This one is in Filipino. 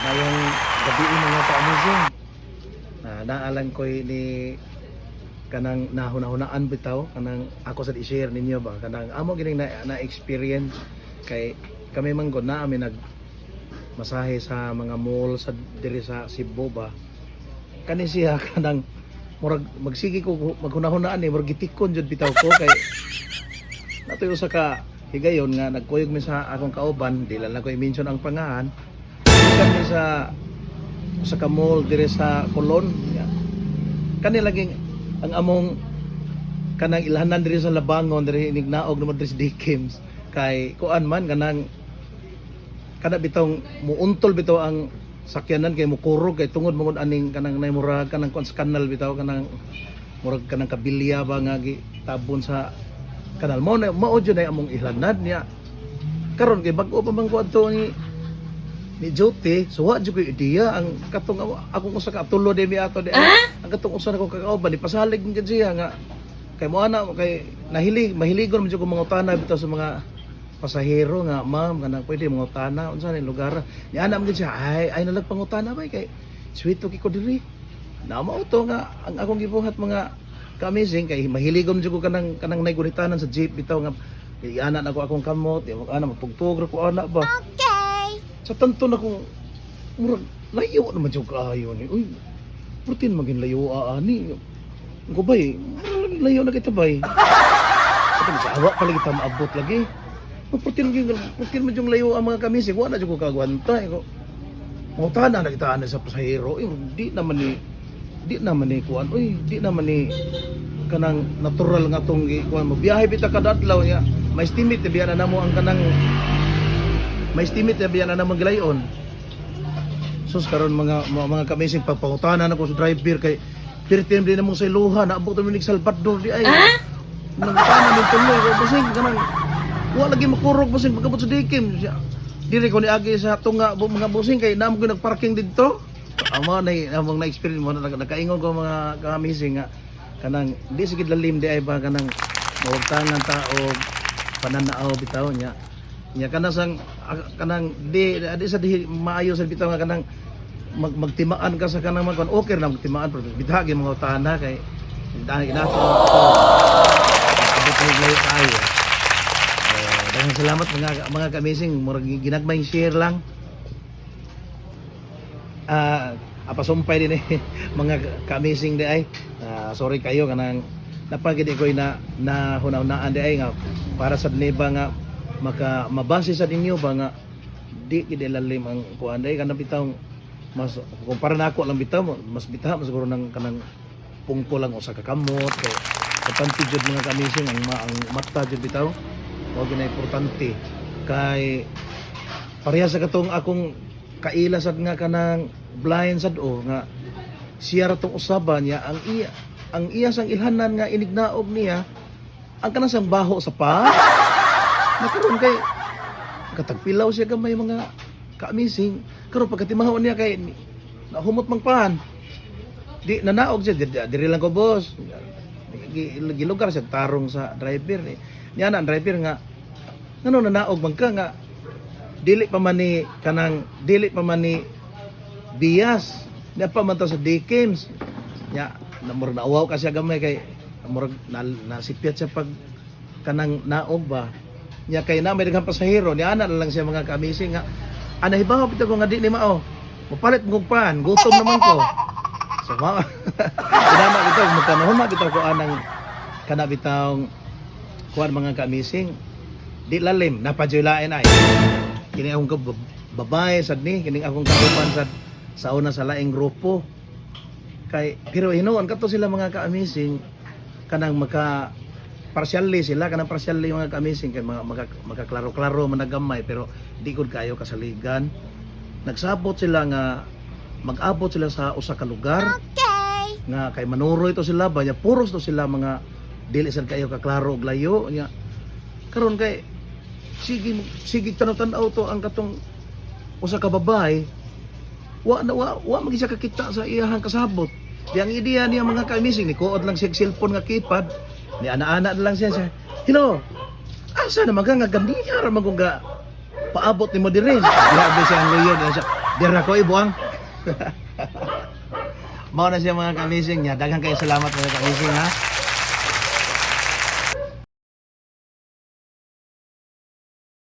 Ngayong gabi mga ka-amazing. Naalang ko ni kanang nahuna-hunaan bitaw kanang ako sa i-share ninyo ba kanang amo gining na-experience kay kami man gud na nag masahe sa mga mall sa diri sa Cebu ba kani siya kanang murag magsigi ko maghunahunaan ni murag gitikon jud bitaw ko kay natuyo sa ka higayon nga nagkuyog mi sa akong kauban di lang ko i-mention ang pangahan kami sa ka mall dire sa Colon kani laging ang among kanang ilhanan diri sa Labangon diri inignaog naman diri sa Dickens kay kuan man kanang kada bitong muuntol bitaw ang sakyanan kay mukurog kay tungod mangod aning kanang naymurag kanang kuan sa kanal bitaw kanang murag kanang kabilya ba nga gitabon sa kanal mo na mao jud ay among ihlanad niya karon kay bag-o pa man kuan to ni Jote so wa jud ko ideya ang katong akong usa ka tulo de mi ato de ang katong usa nako kakauban ni pasalig gid siya nga kay mo ana kay mahiligon man jud ko mga utana bitaw sa mga pasahero nga ma'am kanang pwede mga utana unsa ni lugar ni ana man gid siya ay nalagpangutana ba kay sweet to ko diri na mao to nga ang akong gibuhat mga ka-amazing kay mahiligon jud ko kanang naiguritanan sa jeep bitaw nga kay ana nako akong kamot di ana magtugtog ko ana ba sa tanto na kung murag layo naman siya kaayo ni uy putin maging layo ani ko bay layo na kita bay sa awa pala kita maabot lagi putin man yung layo ang mga kamisig wala siya ko kagwanta ko mutana na kita sa pasahero di naman ni kuan uy di naman ni kanang natural nga tong kuan mo biyahe bita kada adlaw niya may estimate biya na mo ang kanang may estimate na biyan na naman gilayon. Sus karon mga kamising pagpangutanan ako sa driver kay pirtin din namong sa iluha naabot mi nig Salvador di ay. Nangutana min tuloy ko busing kanang wa lagi makurog busing pagabot sa dikim siya. Diri ko ni agi sa tunga mga busing kay namo ko nagparking didto. Amo na among na-experience mo nakaingon ko mga kamising nga kanang di sigid lalim di ay ba kanang mawagtangan ta og pananaaw bitaw niya. Nya kanang di sa di maayo sa bitaw nga kanang magtimaan ka sa kanang magkon okay na magtimaan pero bitagin mga utana kay dahil ginato abot ay layo tayo daghang salamat mga ka-amazing murag ginagmay share lang apasumpay din mga ka-amazing di ay sorry kayo kanang napagid ko na hunahunaan di ay nga para sa neba nga mabase sa ninyo ba nga di kidilalim ang kuan day kanang bitaw mas kumpara nako lang bitaw mas bitaw mas siguro nang kanang pungko lang usa ka kamot kay importante jud mga kamising ang mata jud bitaw mao gina importante kay pareha sa katong akong kaila sad nga kanang blind sad nga siya ra tong usaban niya ang iya sang ilhanan nga inignaog niya ang kanang sang baho sa pa nakaroon kay katagpilaw siya gamay mga ka-amazing karon pagkatimahaw niya kay nahumot mangpahan di nanaog siya diri lang ko boss gilugar siya tarong sa driver ni niya na ang driver nga ngano nanaog man ka nga dili pa man ni bias niya pa man ta sa Dickens niya namur naawaw ka siya gamay kay namur nasipyat siya pag kanang naog ba nya kay na may daghang pasahero ni ana na lang siya mga ka-amazing nga ana hibaw bitaw ko nga di ni mao mapalit mong pan gutom naman ko so mao inana bitaw magkanahon bitaw ko anang kana bitaw kuan mga ka-amazing di lalim napadjulain ay kini akong babae sad ni kini akong kauban sa una sa laing grupo kay pero hinuon kadto sila mga ka-amazing kanang partially sila kanang partially mga ka-amazing kay magkaklaro-klaro managamay pero di gud kayo kasaligan nagsabot sila nga mag-abot sila sa usa ka lugar nga kay manuro ito sila ba nya puros to sila mga dili sad kayo kaklaro og layo nya karon kay sige tanaw-tanaw to ang katong usa ka babae wa magi siya kakita sa iyahang kasabot di ang ideya niya mga ka-amazing ni kuod lang siya cellphone nga keypad ni ana-ana na lang siya hello asa naman ka nga gandiya ra magong paabot ni mo dire grabe siya ang leyon siya Dira ko ibuang. Mao na siya mga kamising niya. Daghang kayong salamat mga kamising ha.